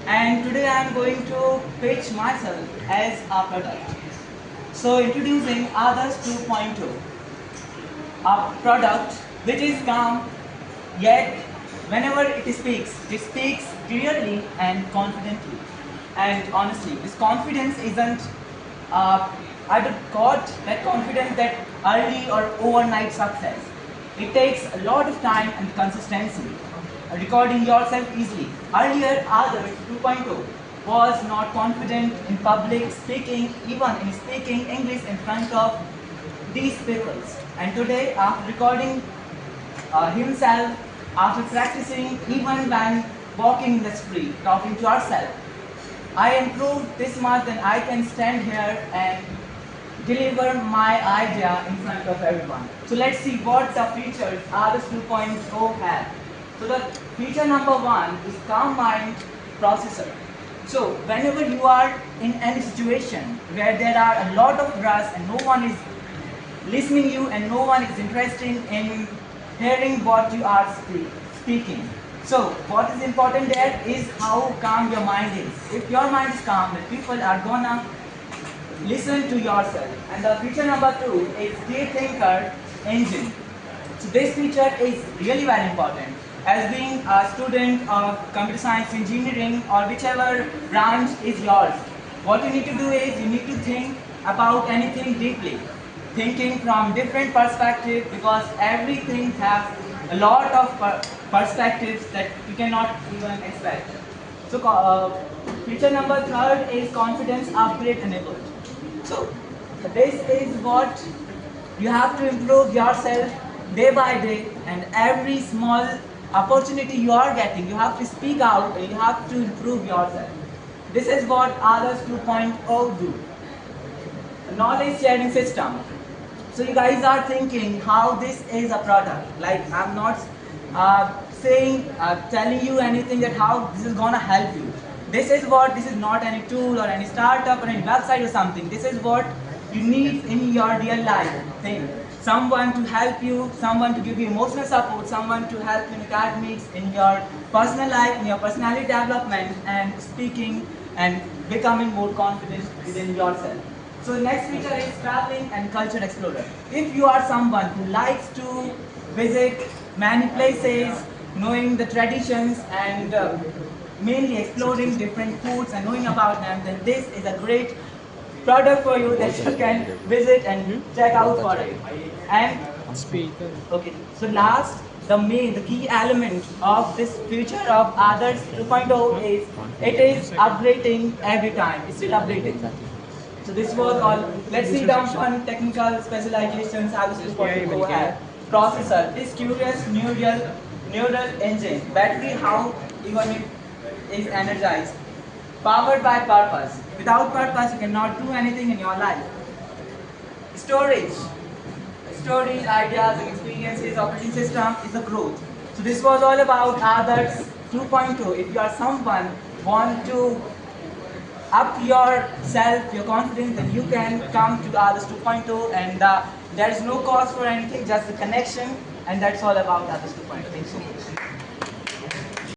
and today I am going to pitch myself as a product. So introducing Others 2.0, a product which is calm, yet whenever it speaks clearly and confidently. And honestly, this confidence isn't, I would got that confidence that early or overnight success. It takes a lot of time and consistency. Recording yourself easily. Earlier, Others 2.0 was not confident in public speaking, even in speaking English in front of these people. And today, after recording himself, after practicing, even when walking in the street, talking to ourselves, I improved this much that I can stand here and deliver my idea in front of everyone. So let's see what the features Others 2.0 have. So the feature number one is calm mind processor. So whenever you are in any situation where there are a lot of rush and no one is listening you and no one is interested in hearing what you are speaking. So what is important there is how calm your mind is. If your mind is calm, then people are gonna listen to yourself. And the feature number two is Deep Thinker Engine. So this feature is really very important. As being a student of computer science engineering or whichever branch is yours, what you need to do is you need to think about anything deeply. Thinking from different perspectives because everything has a lot of perspectives that you cannot even expect. So feature number third is confidence upgrade enabled. So this is what you have to improve yourself day by day, and every small opportunity you are getting, you have to speak out and you have to improve yourself. This is what Others 2.0 do. Knowledge sharing system. So you guys are thinking how this is a product. Like I'm not telling you anything that how this is gonna help you. This is not any tool or any startup or any website or something. This is what you need in your real life thing. Someone to help you, someone to give you emotional support, someone to help you in academics, in your personal life, in your personality development and speaking and becoming more confident within yourself. So the next feature is traveling and culture explorer. If you are someone who likes to visit many places, knowing the traditions and mainly exploring different foods and knowing about them, then this is a great product for you that you can visit and check out for it. And okay, so last, the key element of this future of Others 2.0 is it is updating every time. It's still updating. So this was all. Let's see down on technical specializations Others 2.0 have. Processor is curious neural engine. Battery how even it is energized. Powered by purpose. Without purpose, you cannot do anything in your life. Storage. Storage, ideas and experiences, operating system is the growth. So this was all about Others 2.0. If you are someone want to up yourself, your confidence, then you can come to Others 2.0 and there is no cost for anything, just the connection, and that's all about Others 2.0. Thank you so much.